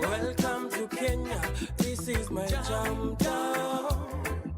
Welcome to Kenya. This is my jam town.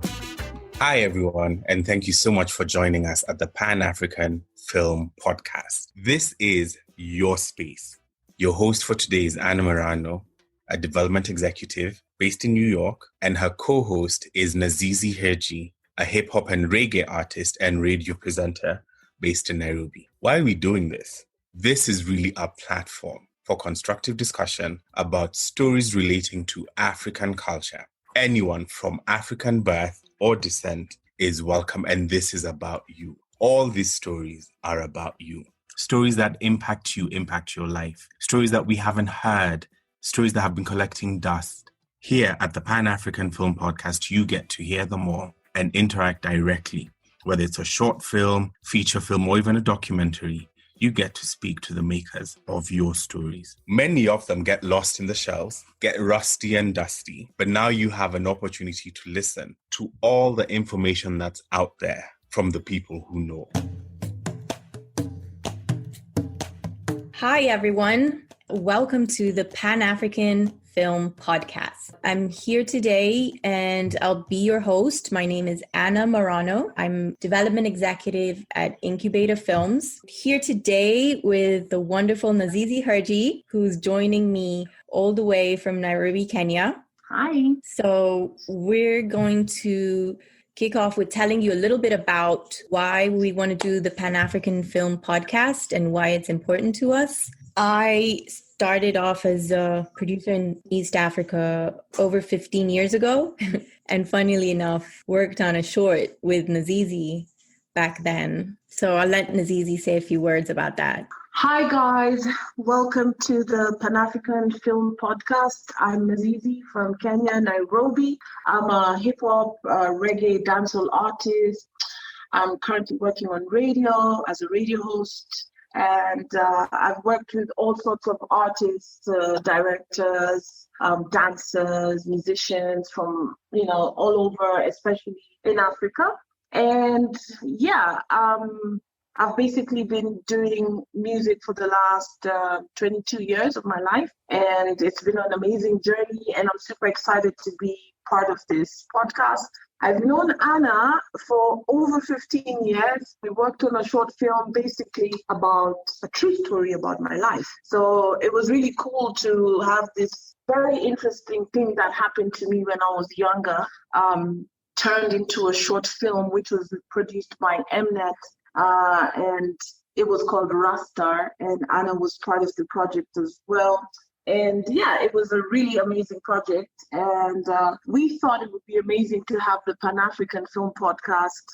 Hi, everyone, and thank you so much for joining us at the Pan-African Film Podcast. This is your space. Your host for today is Anna Morano, a development executive based in New York, and her co-host is Nazizi Herji, a hip-hop and reggae artist and radio presenter based in Nairobi. Why are we doing this? This is really a platform for constructive discussion about stories relating to African culture. Anyone from African birth or descent is welcome, and this is about you. All these stories are about you. Stories that impact you, impact your life. Stories that we haven't heard, stories that have been collecting dust. Here at the Pan-African Film Podcast, you get to hear them all and interact directly. Whether it's a short film, feature film, or even a documentary, you get to speak to the makers of your stories. Many of them get lost in the shelves, get rusty and dusty, but now you have an opportunity to listen to all the information that's out there from the people who know. Hi, everyone. Welcome to the Pan-African Film Podcast. I'm here today and I'll be your host. My name is Anna Morano. I'm development executive at Incubator Films. Here today with the wonderful Nazizi Herji, who's joining me all the way from Nairobi, Kenya. Hi. So we're going to kick off with telling you a little bit about why we want to do the Pan-African Film Podcast and why it's important to us. I started off as a producer in East Africa over 15 years ago. And funnily enough, worked on a short with Nazizi back then. So I'll let Nazizi say a few words about that. Hi, guys. Welcome to the Pan-African Film Podcast. I'm Nazizi from Kenya, Nairobi. I'm a hip-hop, reggae, dancehall artist. I'm currently working on radio as a radio host. And I've worked with all sorts of artists, directors, dancers, musicians from, all over, especially in Africa. And yeah, I've basically been doing music for the last 22 years of my life. And it's been an amazing journey. And I'm super excited to be part of this podcast. I've known Anna for over 15 years. We worked on a short film basically about a true story about my life. So it was really cool to have this very interesting thing that happened to me when I was younger, turned into a short film, which was produced by Mnet, and it was called Rastar, and Anna was part of the project as well. And yeah, it was a really amazing project. And we thought it would be amazing to have the Pan-African Film Podcast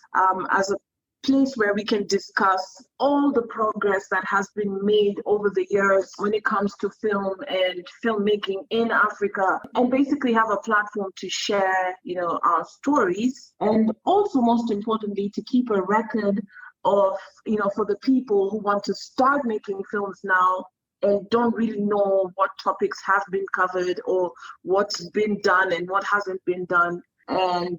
as a place where we can discuss all the progress that has been made over the years when it comes to film and filmmaking in Africa, and basically have a platform to share, our stories. And also, most importantly, to keep a record of, for the people who want to start making films now and don't really know what topics have been covered or what's been done and what hasn't been done. And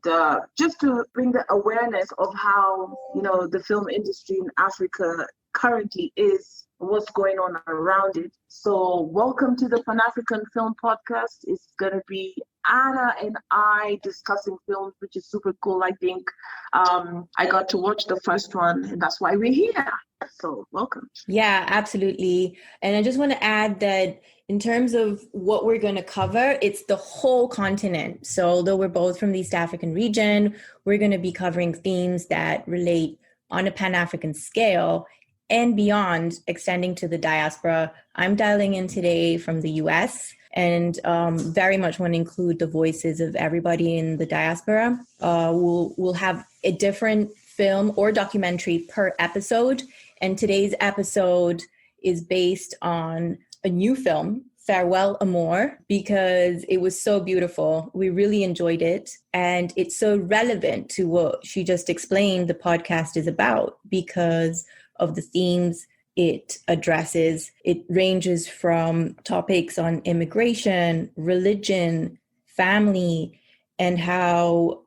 just to bring the awareness of how, the film industry in Africa currently is, what's going on around it. So welcome to the Pan-African Film Podcast. It's going to be Anna and I discussing films, which is super cool. I think I got to watch the first one, and that's why we're here. So welcome. Yeah, absolutely. And I just want to add that in terms of what we're going to cover, it's the whole continent. So although we're both from the East African region, we're going to be covering themes that relate on a Pan-African scale and beyond, extending to the diaspora. I'm dialing in today from the US and very much want to include the voices of everybody in the diaspora. We'll have a different film or documentary per episode. And today's episode is based on a new film, Farewell, Amor, because it was so beautiful. We really enjoyed it. And it's so relevant to what she just explained the podcast is about because of the themes it addresses. It ranges from topics on immigration, religion, family, and how,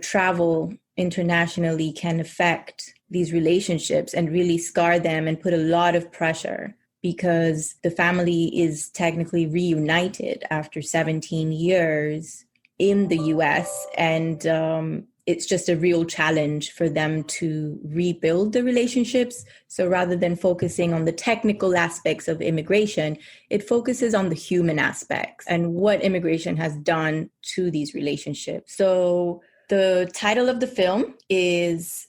travel internationally can affect these relationships and really scar them and put a lot of pressure because the family is technically reunited after 17 years in the US. And it's just a real challenge for them to rebuild the relationships. So rather than focusing on the technical aspects of immigration, it focuses on the human aspects and what immigration has done to these relationships. So the title of the film is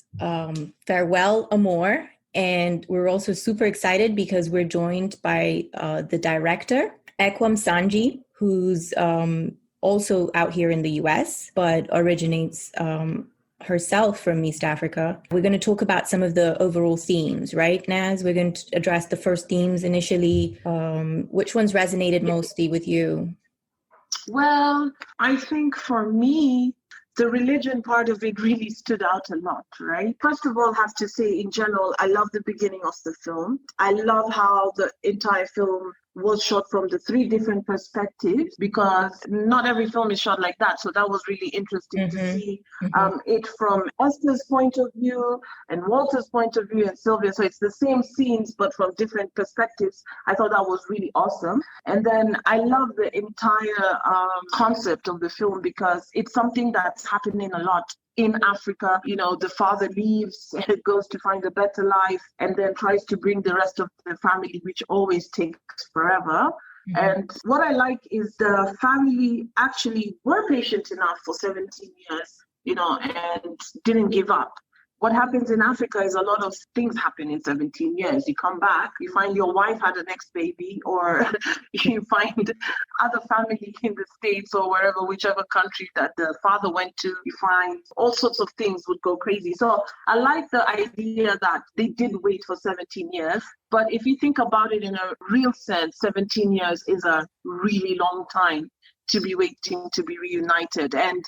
Farewell, Amor. And we're also super excited because we're joined by the director, Ekwa Msangi, who's also out here in the US, but originates herself from East Africa. We're going to talk about some of the overall themes, right, Naz? We're going to address the first themes initially. Which ones resonated mostly with you? Well, I think for me, the religion part of it really stood out a lot, right? First of all, I have to say in general, I love the beginning of the film. I love how the entire film was shot from the three different perspectives, because not every film is shot like that. So that was really interesting to see it from Esther's point of view and Walter's point of view and Sylvia. So it's the same scenes, but from different perspectives. I thought that was really awesome. And then I love the entire concept of the film, because it's something that's happening a lot in Africa. You know, the father leaves and goes to find a better life and then tries to bring the rest of the family, which always takes forever. And what I like is the family actually were patient enough for 17 years, you know, and didn't give up. What happens in Africa is a lot of things happen in 17 years. You come back, you find your wife had an ex-baby, or you find other family in the States or wherever, whichever country that the father went to, you find all sorts of things would go crazy. So I like the idea that they did wait for 17 years. But if you think about it in a real sense, 17 years is a really long time to be waiting to be reunited. And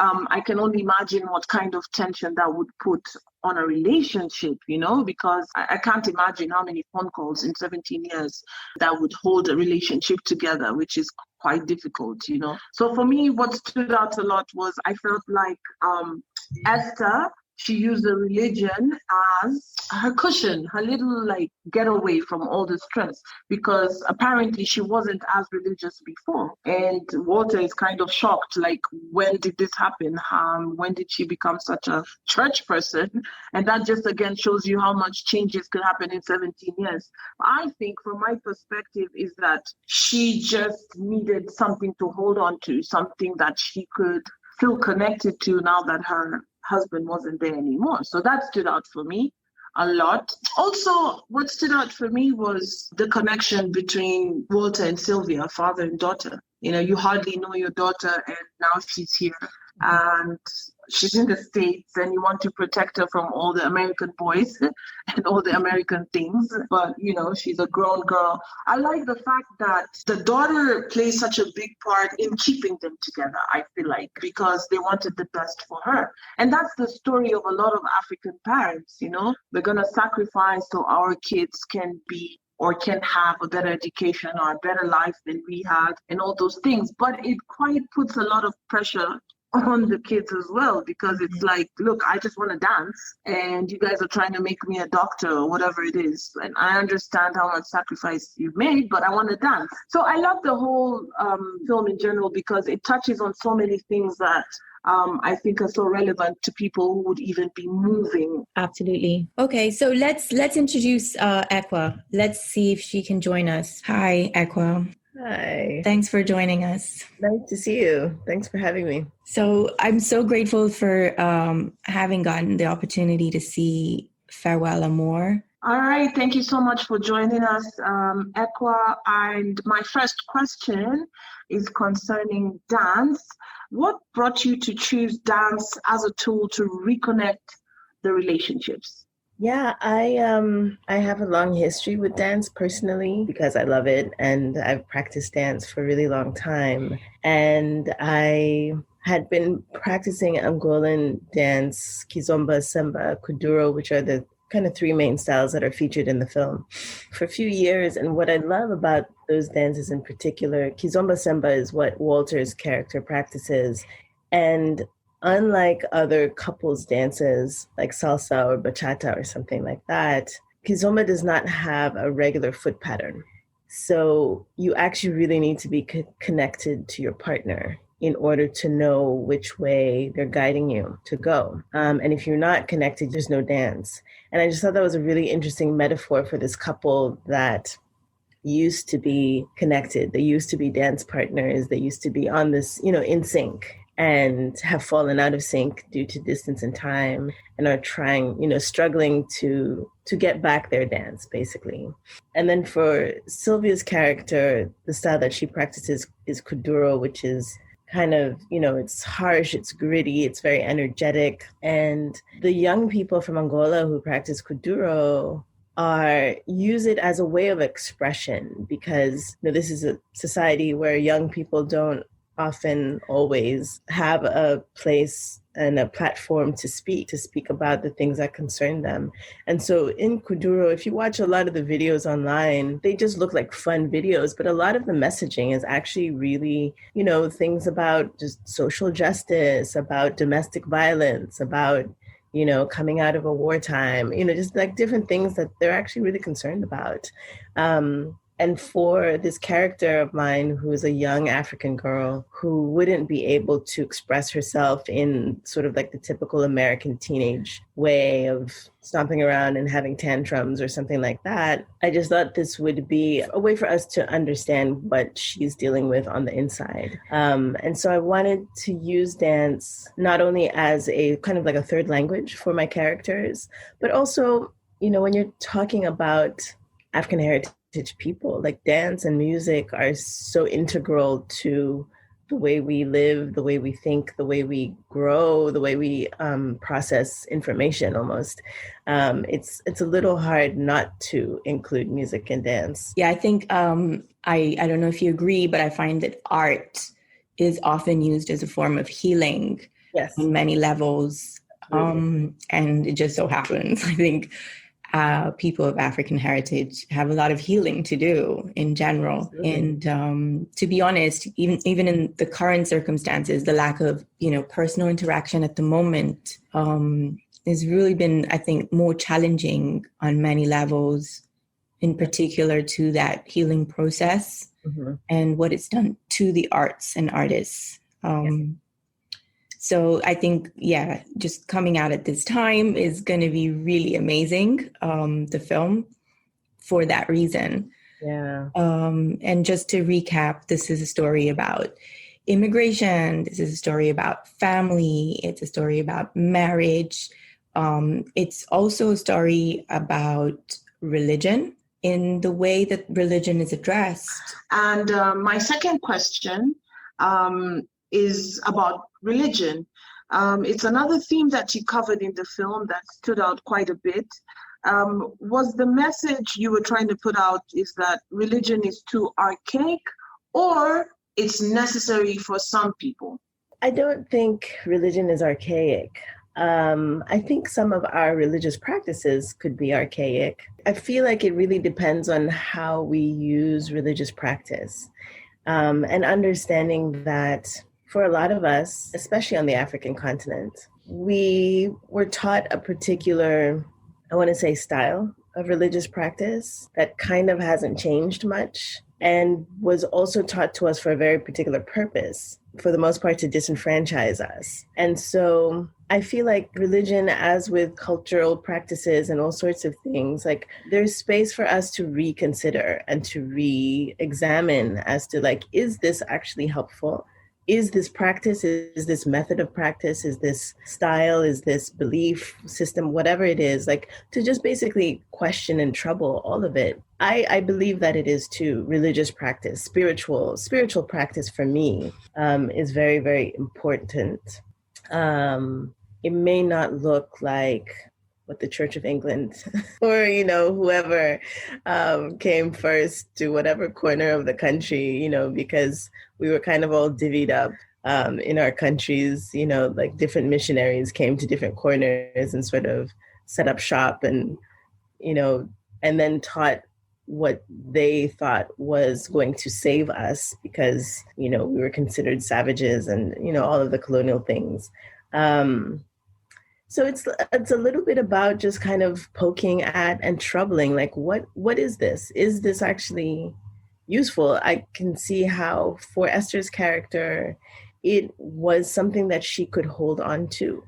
I can only imagine what kind of tension that would put on a relationship, you know, because I can't imagine how many phone calls in 17 years that would hold a relationship together, which is quite difficult, you know. So for me, what stood out a lot was I felt like Esther, she used the religion as her cushion, her little like getaway from all the stress, because apparently she wasn't as religious before. And Walter is kind of shocked, like, when did this happen? When did she become such a church person? And that just again shows you how much changes could happen in 17 years. I think from my perspective is that she just needed something to hold on to, something that she could feel connected to now that her husband wasn't there anymore. So that stood out for me a lot. Also, what stood out for me was the connection between Walter and Sylvia, father and daughter. You know, you hardly know your daughter, and now she's here and she's in the States, and you want to protect her from all the American boys and all the American things. But, you know, she's a grown girl. I like the fact that the daughter plays such a big part in keeping them together, I feel like, because they wanted the best for her. And that's the story of a lot of African parents, you know. They're going to sacrifice so our kids can be or can have a better education or a better life than we had and all those things. But it quite puts a lot of pressure on the kids as well, because it's like, look, I just want to dance and you guys are trying to make me a doctor or whatever it is. And I understand how much sacrifice you've made, but I want to dance. So I love the whole film in general, because it touches on so many things that I think are so relevant to people who would even be moving. Absolutely. Okay, so let's introduce Ekwa. Let's see if she can join us. Hi, Ekwa. Hi. Thanks for joining us. Nice to see you. Thanks for having me. So I'm so grateful for having gotten the opportunity to see Farewell, Amor. All right. Thank you so much for joining us, Ekwa. And my first question is concerning dance. What brought you to choose dance as a tool to reconnect the relationships? Yeah, I have a long history with dance personally because I love it, and I've practiced dance for a really long time. And I had been practicing Angolan dance, Kizomba, Semba, Kuduro, which are the kind of three main styles that are featured in the film for a few years. And what I love about those dances in particular, Kizomba Semba is what Walter's character practices. And unlike other couples dances like salsa or bachata or something like that, Kizomba does not have a regular foot pattern. So you actually really need to be connected to your partner in order to know which way they're guiding you to go. And if you're not connected, there's no dance. And I just thought that was a really interesting metaphor for this couple that used to be connected. They used to be dance partners. They used to be on this, in sync, and have fallen out of sync due to distance and time, and are trying, struggling to get back their dance, basically. And then for Sylvia's character, the style that she practices is Kuduro, which is kind of, it's harsh, it's gritty, it's very energetic. And the young people from Angola who practice Kuduro use it as a way of expression, because this is a society where young people don't often always have a place and a platform to speak about the things that concern them. And so in Kuduro, if you watch a lot of the videos online, they just look like fun videos, but a lot of the messaging is actually really, things about just social justice, about domestic violence, about coming out of a wartime, just like different things that they're actually really concerned about. And for this character of mine, who is a young African girl who wouldn't be able to express herself in sort of like the typical American teenage way of stomping around and having tantrums or something like that, I just thought this would be a way for us to understand what she's dealing with on the inside. And so I wanted to use dance not only as a kind of like a third language for my characters, but also, when you're talking about African heritage people, like dance and music are so integral to the way we live, the way we think, the way we grow, the way we process information almost. It's a little hard not to include music and dance. Yeah, I think, I don't know if you agree, but I find that art is often used as a form of healing. Yes. On many levels. And it just so happens, I think, people of African heritage have a lot of healing to do in general. Absolutely. And to be honest, even in the current circumstances, the lack of, personal interaction at the moment has really been, I think, more challenging on many levels, in particular to that healing process and what it's done to the arts and artists. So I think, just coming out at this time is going to be really amazing, the film, for that reason. Yeah. And just to recap, this is a story about immigration. This is a story about family. It's a story about marriage. It's also a story about religion in the way that religion is addressed. And my second question is about religion. It's another theme that you covered in the film that stood out quite a bit. Was the message you were trying to put out is that religion is too archaic, or it's necessary for some people? I don't think religion is archaic. I think some of our religious practices could be archaic. I feel like it really depends on how we use religious practice, and understanding that for a lot of us, especially on the African continent, we were taught a particular, I want to say, style of religious practice that kind of hasn't changed much, and was also taught to us for a very particular purpose, for the most part to disenfranchise us. And so I feel like religion, as with cultural practices and all sorts of things, like there's space for us to reconsider and to re-examine as to like, is this actually helpful? Is this practice, is this method of practice, is this style, is this belief system, whatever it is, like to just basically question and trouble all of it. I believe that it is too. Religious practice, spiritual practice for me is very, very important. It may not look like what the Church of England or, whoever came first to whatever corner of the country, because we were kind of all divvied up in our countries, like different missionaries came to different corners and sort of set up shop and then taught what they thought was going to save us because, we were considered savages and, all of the colonial things. So it's a little bit about just kind of poking at and troubling, like what is this? Is this actually useful? I can see how for Esther's character, it was something that she could hold on to.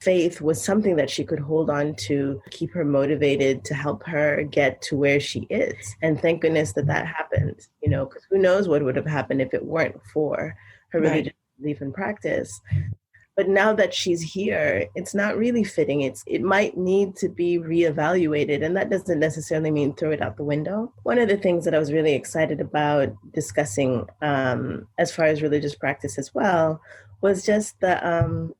Faith was something that she could hold on to keep her motivated, to help her get to where she is. And thank goodness that happened, because who knows what would have happened if it weren't for her religious belief and practice. But now that she's here, it's not really fitting. It might need to be reevaluated, and that doesn't necessarily mean throw it out the window. One of the things that I was really excited about discussing as far as religious practice as well was just the,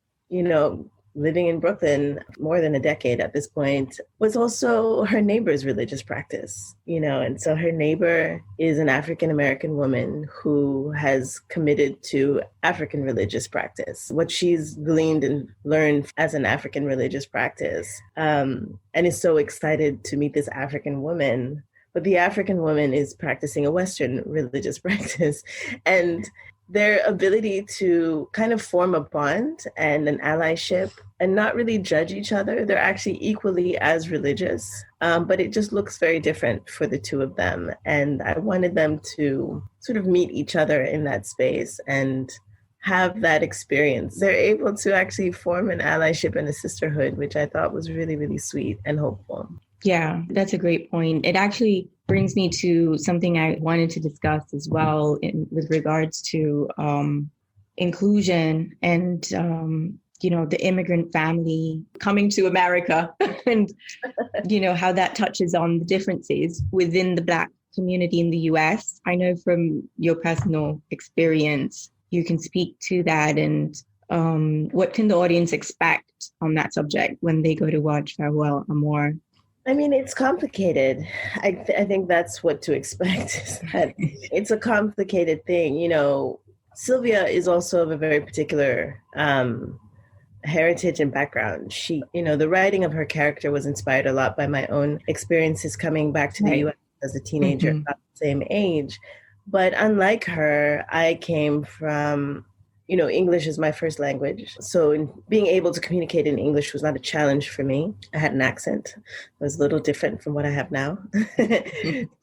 living in Brooklyn more than a decade at this point, was also her neighbor's religious practice, and so her neighbor is an African-American woman who has committed to African religious practice, what she's gleaned and learned as an African religious practice, and is so excited to meet this African woman. But the African woman is practicing a Western religious practice, and their ability to kind of form a bond and an allyship and not really judge each other. They're actually equally as religious, but it just looks very different for the two of them. And I wanted them to sort of meet each other in that space and have that experience. They're able to actually form an allyship and a sisterhood, which I thought was really, really sweet and hopeful. Yeah, that's a great point. It actually brings me to something I wanted to discuss as well with regards to inclusion and, the immigrant family coming to America and, how that touches on the differences within the Black community in the US. I know from your personal experience, you can speak to that, and what can the audience expect on that subject when they go to watch Farewell, Amor? I mean, it's complicated. I think that's what to expect. Is that it's a complicated thing. Sylvia is also of a very particular heritage and background. She, the writing of her character was inspired a lot by my own experiences coming back to the U.S. as a teenager, about the same age. But unlike her, I came from, English is my first language. So being able to communicate in English was not a challenge for me. I had an accent. It was a little different from what I have now.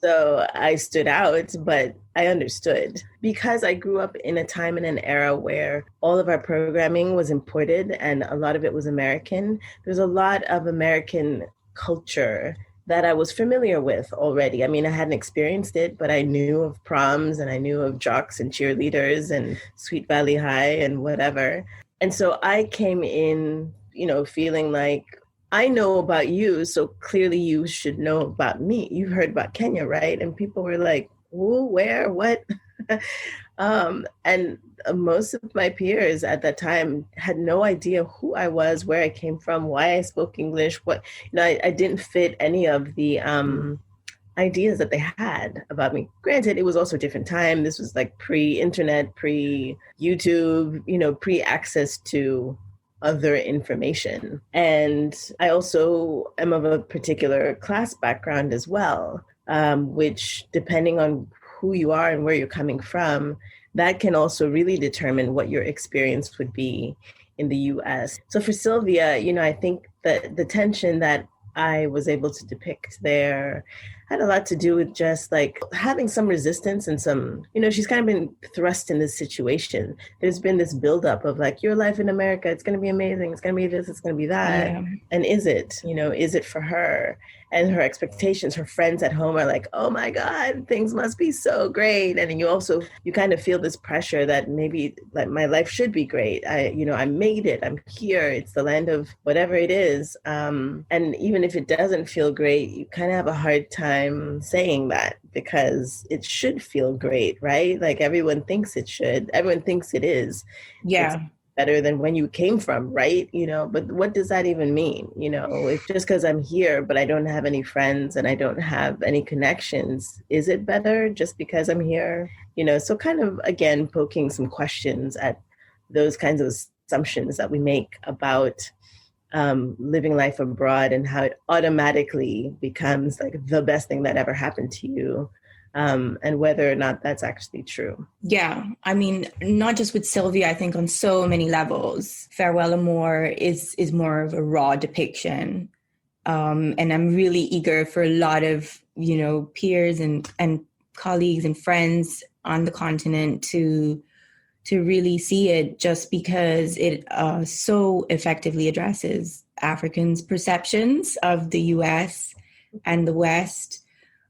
So I stood out, but I understood. Because I grew up in a time and an era where all of our programming was imported and a lot of it was American. There's a lot of American culture that I was familiar with already. I mean, I hadn't experienced it, but I knew of proms and I knew of jocks and cheerleaders and Sweet Valley High and whatever. And so I came in, feeling like, I know about you, so clearly you should know about me. You've heard about Kenya, right? And people were like, who, where, what? And most of my peers at that time had no idea who I was, where I came from, why I spoke English, I didn't fit any of the ideas that they had about me. Granted, it was also a different time. This was like pre-internet, pre-YouTube, pre-access to other information. And I also am of a particular class background as well, which depending on who you are and where you're coming from, that can also really determine what your experience would be in the US. So for Sylvia, I think that the tension that I was able to depict there had a lot to do with just like having some resistance and some, she's kind of been thrust in this situation. There's been this buildup of like, your life in America, it's going to be amazing. It's going to be this, it's going to be that. Yeah. And is it for her? And her expectations, her friends at home are like, oh my God, things must be so great. And you kind of feel this pressure that maybe like my life should be great. I made it, I'm here. It's the land of whatever it is. And even if it doesn't feel great, you kind of have a hard time saying that because it should feel great, right? Like everyone thinks it should. Everyone thinks it is. Yeah. It's better than when you came from, right? But what does that even mean? If just because I'm here, but I don't have any friends and I don't have any connections, is it better just because I'm here? So kind of, again, poking some questions at those kinds of assumptions that we make about living life abroad and how it automatically becomes like the best thing that ever happened to you and whether or not that's actually true. Yeah, I mean, not just with Sylvia, I think on so many levels, Farewell Amor is more of a raw depiction. And I'm really eager for a lot of, peers and colleagues and friends on the continent to really see it, just because it so effectively addresses Africans' perceptions of the US and the West.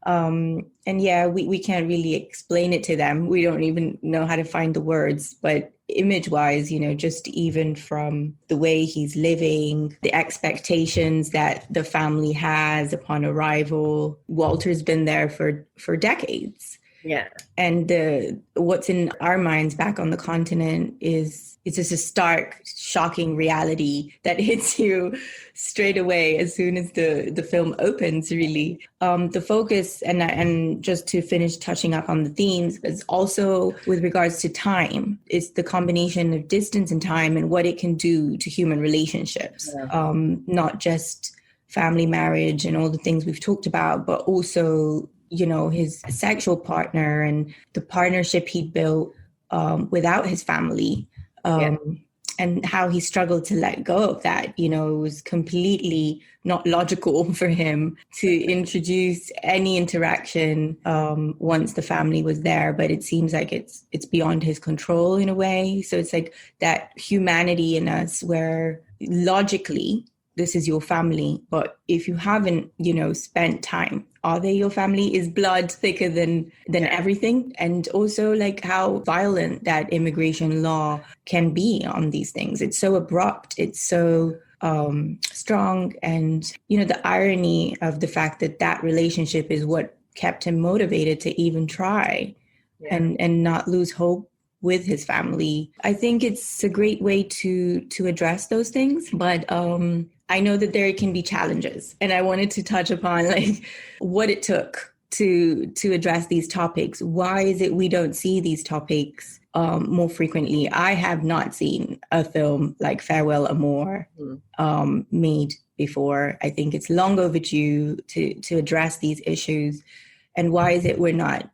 And yeah, we can't really explain it to them. We don't even know how to find the words, but image-wise, just even from the way he's living, the expectations that the family has upon arrival. Walter's been there for decades. Yeah. And what's in our minds back on the continent it's just a stark, shocking reality that hits you straight away as soon as the film opens, really. The focus, and just to finish touching up on the themes, is also with regards to time. It's the combination of distance and time and what it can do to human relationships, not just family, marriage, and all the things we've talked about, but also his sexual partner and the partnership he built without his family, and how he struggled to let go of that. It was completely not logical for him to introduce any interaction once the family was there, but it seems like it's beyond his control in a way. So it's like that humanity in us where logically this is your family, but if you haven't, spent time, are they your family? Is blood thicker than everything? And also like how violent that immigration law can be on these things. It's so abrupt. It's so strong. And, the irony of the fact that relationship is what kept him motivated to even try and not lose hope with his family. I think it's a great way to address those things. But I know that there can be challenges, and I wanted to touch upon like what it took to address these topics. Why is it we don't see these topics more frequently? I have not seen a film like Farewell Amor made before. I think it's long overdue to address these issues. And why is it we're not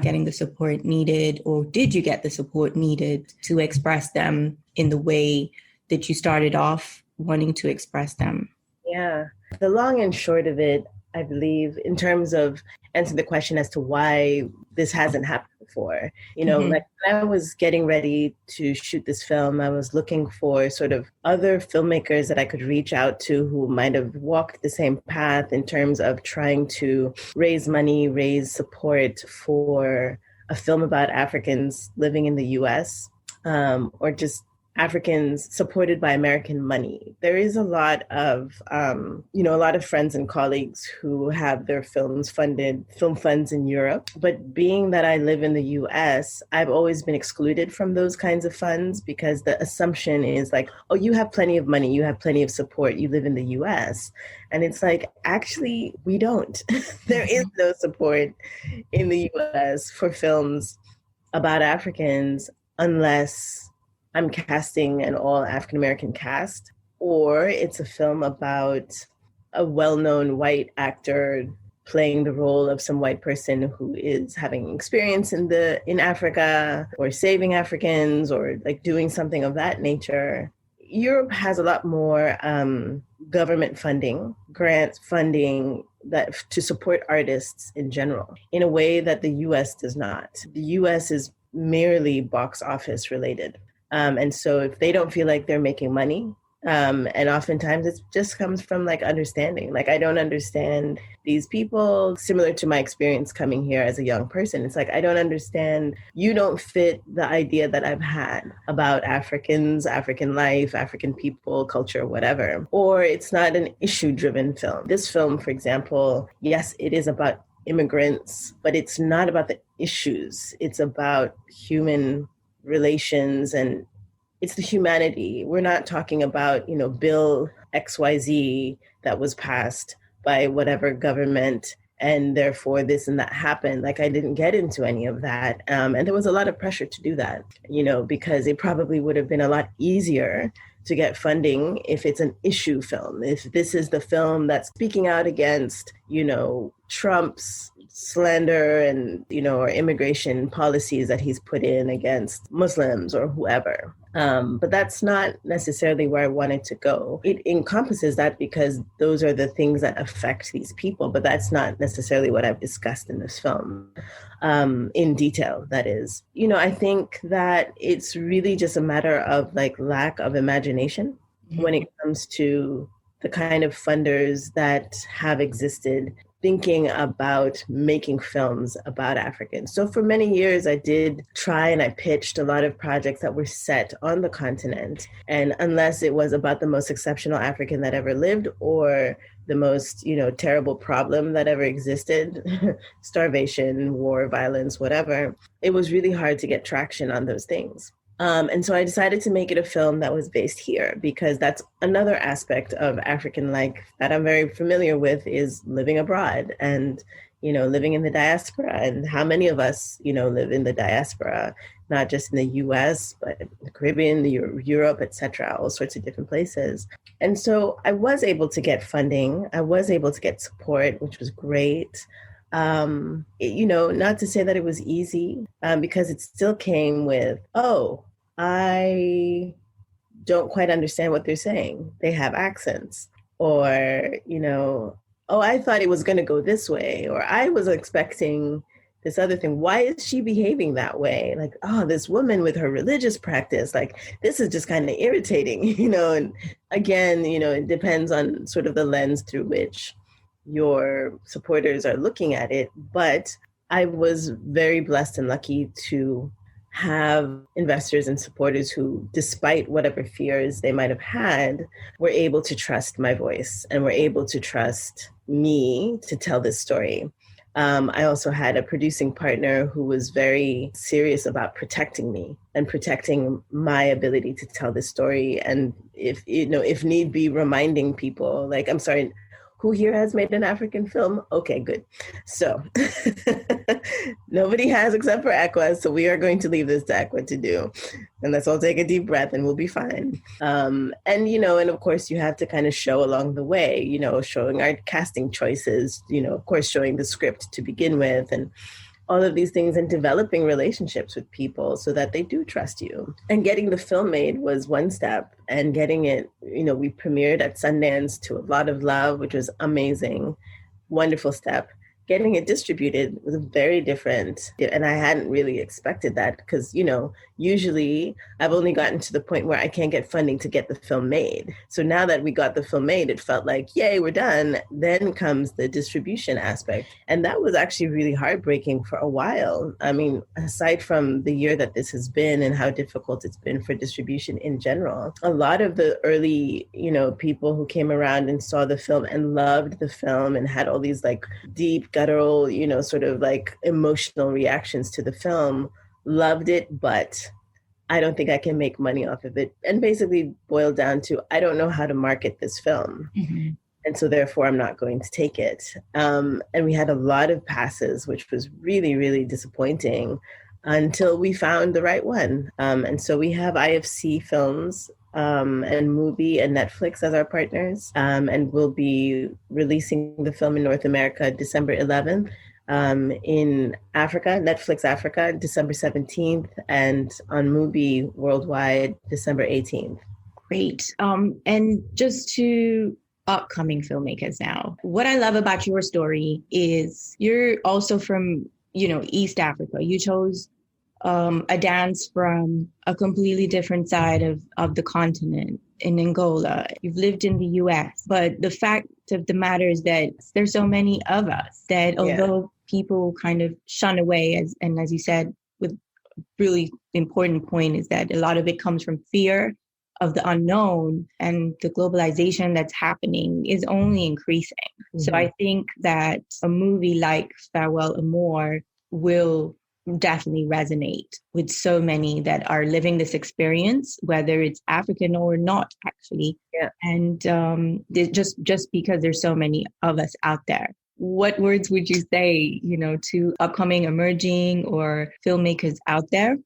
getting the support needed, or did you get the support needed to express them in the way that you started off wanting to express them? Yeah. The long and short of it, I believe, in terms of answering the question as to why this hasn't happened before, like when I was getting ready to shoot this film, I was looking for sort of other filmmakers that I could reach out to who might have walked the same path in terms of trying to raise money, raise support for a film about Africans living in the US, or just Africans supported by American money. There is a lot of, a lot of friends and colleagues who have their films funded, film funds in Europe. But being that I live in the US, I've always been excluded from those kinds of funds because the assumption is like, oh, you have plenty of money, you have plenty of support, you live in the US. And it's like, actually, we don't. There is no support in the US for films about Africans unless I'm casting an all African-American cast, or it's a film about a well-known white actor playing the role of some white person who is having experience in Africa, or saving Africans, or like doing something of that nature. Europe has a lot more government funding, grant funding that to support artists in general, in a way that the US does not. The US is merely box office related. And so if they don't feel like they're making money, and oftentimes it just comes from like understanding, like I don't understand these people, similar to my experience coming here as a young person. It's like, I don't understand, you don't fit the idea that I've had about Africans, African life, African people, culture, whatever. Or it's not an issue-driven film. This film, for example, yes, it is about immigrants, but it's not about the issues. It's about human relations, and it's the humanity. We're not talking about, Bill XYZ that was passed by whatever government and therefore this and that happened. Like I didn't get into any of that. And there was a lot of pressure to do that, because it probably would have been a lot easier to get funding if it's an issue film. If this is the film that's speaking out against, Trump's slander and, or immigration policies that he's put in against Muslims or whoever. But that's not necessarily where I wanted to go. It encompasses that because those are the things that affect these people, but that's not necessarily what I've discussed in this film in detail, that is. I think that it's really just a matter of lack of imagination when it comes to the kind of funders that have existed thinking about making films about Africans. So for many years, I did try and I pitched a lot of projects that were set on the continent. And unless it was about the most exceptional African that ever lived or the most, terrible problem that ever existed, starvation, war, violence, whatever, it was really hard to get traction on those things. And so I decided to make it a film that was based here because that's another aspect of African life that I'm very familiar with is living abroad and, living in the diaspora. And how many of us, live in the diaspora, not just in the US, but the Caribbean, Europe, etc., all sorts of different places. And so I was able to get funding. I was able to get support, which was great. Not to say that it was easy because it still came with, I don't quite understand what they're saying. They have accents. Or, I thought it was going to go this way. Or I was expecting this other thing. Why is she behaving that way? This woman with her religious practice, this is just kind of irritating, And again, it depends on sort of the lens through which your supporters are looking at it. But I was very blessed and lucky to have investors and supporters who, despite whatever fears they might have had, were able to trust my voice and were able to trust me to tell this story. I also had a producing partner who was very serious about protecting me and protecting my ability to tell this story. And if need be, reminding people, I'm sorry, who here has made an African film? Okay, good. So nobody has except for Ekwa. So we are going to leave this to Ekwa to do. And let's all take a deep breath and we'll be fine. And of course you have to kind of show along the way, showing our casting choices, of course, showing the script to begin with and all of these things and developing relationships with people so that they do trust you. And getting the film made was one step, and getting it, we premiered at Sundance to a lot of love, which was amazing, wonderful step. Getting it distributed was very different. And I hadn't really expected that because, usually I've only gotten to the point where I can't get funding to get the film made. So now that we got the film made, it felt like, yay, we're done. Then comes the distribution aspect. And that was actually really heartbreaking for a while. I mean, aside from the year that this has been and how difficult it's been for distribution in general, a lot of the early, people who came around and saw the film and loved the film and had all these deep, guttural, sort of emotional reactions to the film, loved it, but I don't think I can make money off of it. And basically boiled down to, I don't know how to market this film. Mm-hmm. And so therefore I'm not going to take it. And we had a lot of passes, which was really, really disappointing until we found the right one. And so we have IFC Films and Mubi and Netflix as our partners. And we'll be releasing the film in North America December 11th. In Africa, Netflix Africa, December 17th, and on Mubi worldwide, December 18th. Great. And just to upcoming filmmakers now, what I love about your story is you're also from, East Africa. You chose a dance from a completely different side of the continent in Angola. You've lived in the US, but the fact of the matter is that there's so many of us that although people kind of shun away, as you said, with a really important point is that a lot of it comes from fear of the unknown, and the globalization that's happening is only increasing. Mm-hmm. So I think that a movie like Farewell Amor will definitely resonate with so many that are living this experience, whether it's African or not, actually. Yeah. And just because there's so many of us out there. What words would you say, to upcoming emerging or filmmakers out there?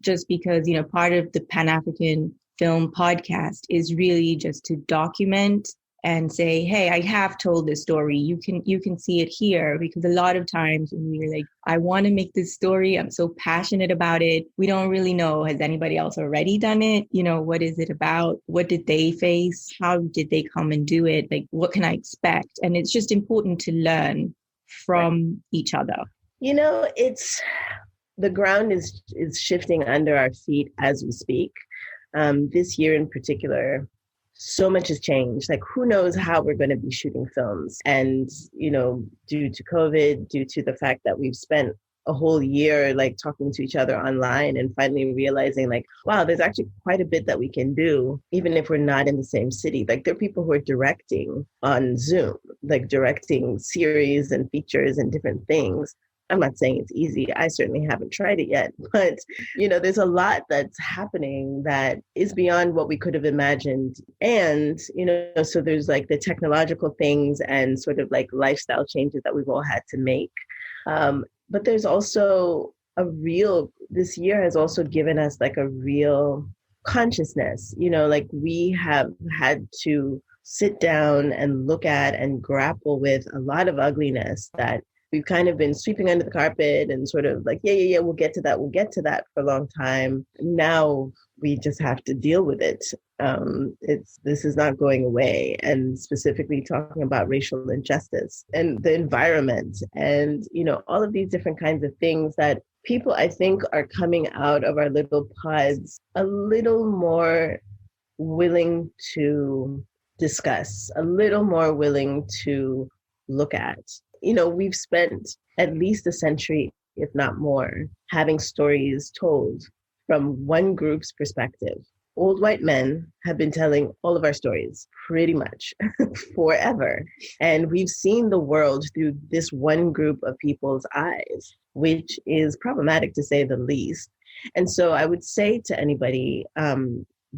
Just because, part of the Pan-African Film podcast is really just to document and say, hey, I have told this story. You can see it here. Because a lot of times when we're like, I want to make this story, I'm so passionate about it, we don't really know, has anybody else already done it? What is it about? What did they face? How did they come and do it? Like, what can I expect? And it's just important to learn from each other. It's the ground is shifting under our feet as we speak. This year in particular, so much has changed. Like, who knows how we're going to be shooting films? And, due to COVID, due to the fact that we've spent a whole year like talking to each other online and finally realizing like, wow, there's actually quite a bit that we can do, even if we're not in the same city. Like, there are people who are directing on Zoom, like directing series and features and different things. I'm not saying it's easy. I certainly haven't tried it yet, but there's a lot that's happening that is beyond what we could have imagined. And, so there's like the technological things and sort of like lifestyle changes that we've all had to make. But there's also this year has also given us like a real consciousness, like we have had to sit down and look at and grapple with a lot of ugliness that we've kind of been sweeping under the carpet and sort of like, yeah, we'll get to that for a long time. Now we just have to deal with it. This is not going away. And specifically talking about racial injustice and the environment and, all of these different kinds of things that people, I think, are coming out of our little pods a little more willing to discuss, a little more willing to look at. We've spent at least a century, if not more, having stories told from one group's perspective. Old white men have been telling all of our stories pretty much forever. And we've seen the world through this one group of people's eyes, which is problematic to say the least. And so I would say to anybody,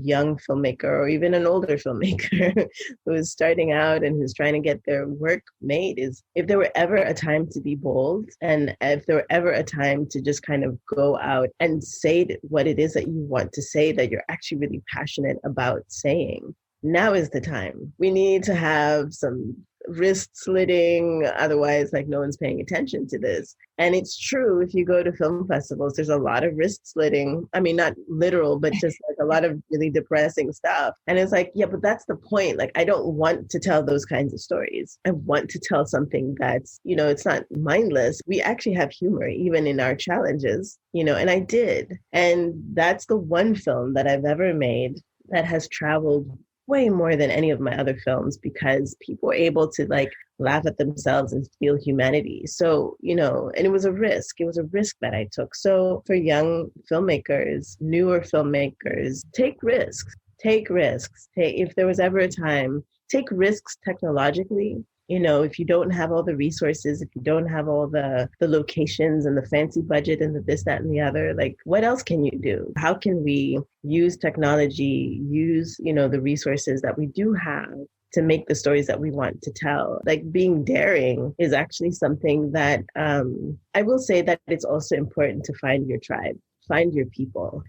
young filmmaker or even an older filmmaker who is starting out and who's trying to get their work made, is if there were ever a time to be bold and if there were ever a time to just kind of go out and say what it is that you want to say, that you're actually really passionate about saying, now is the time. We need to have some wrist slitting, otherwise like no one's paying attention to this. And it's true, if you go to film festivals, there's a lot of wrist slitting. I mean, not literal, but just like a lot of really depressing stuff. And it's like, yeah, but that's the point. Like, I don't want to tell those kinds of stories. I want to tell something that's, it's not mindless. We actually have humor even in our challenges, and I did. And that's the one film that I've ever made that has traveled way more than any of my other films, because people were able to like laugh at themselves and feel humanity. So, and it was a risk. It was a risk that I took. So for young filmmakers, newer filmmakers, take risks. If there was ever a time, take risks technologically. If you don't have all the resources, if you don't have all the locations and the fancy budget and the this, that, and the other, like, what else can you do? How can we use technology, use, the resources that we do have to make the stories that we want to tell? Like, being daring is actually something that I will say that it's also important to find your tribe. Find your people.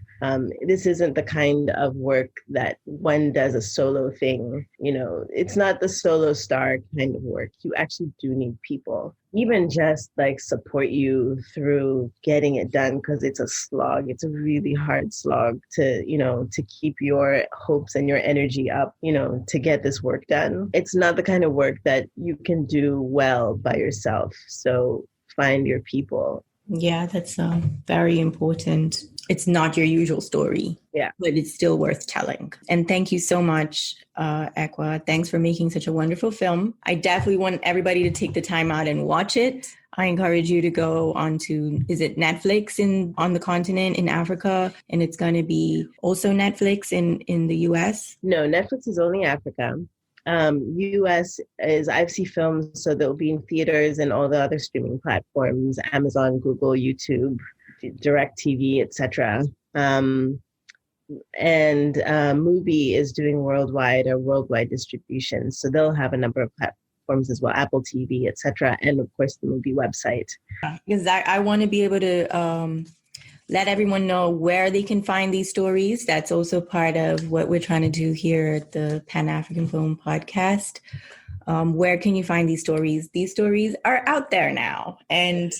This isn't the kind of work that one does a solo thing. It's not the solo star kind of work. You actually do need people, even just like support you through getting it done, because it's a slog. It's a really hard slog to keep your hopes and your energy up, to get this work done. It's not the kind of work that you can do well by yourself. So find your people. Yeah, that's very important. It's not your usual story, but it's still worth telling. And thank you so much, Ekwa. Thanks for making such a wonderful film. I definitely want everybody to take the time out and watch it. I encourage you to go onto, is it Netflix on the continent in Africa? And it's going to be also Netflix in the US? No, Netflix is only Africa. US is IFC Films, so they'll be in theaters and all the other streaming platforms, Amazon, Google, YouTube, DirecTV, etc. And Mubi is doing worldwide distribution, so they'll have a number of platforms as well, Apple TV, etc., and of course the Mubi website. Because I want to be able to let everyone know where they can find these stories. That's also part of what we're trying to do here at the Pan-African Film Podcast. Where can you find these stories? These stories are out there now, and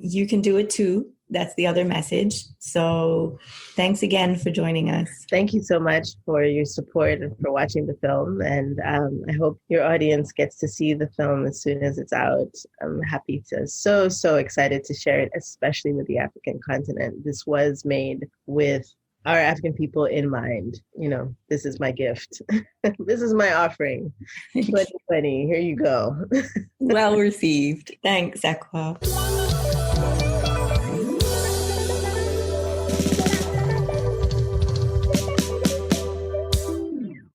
you can do it too. That's the other message. So thanks again for joining us. Thank you so much for your support and for watching the film. And I hope your audience gets to see the film as soon as it's out. I'm happy to, so excited to share it, especially with the African continent. This was made with our African people in mind. You know, this is my gift. This is my offering. 2020, here you go. Well received. Thanks, Ekwa.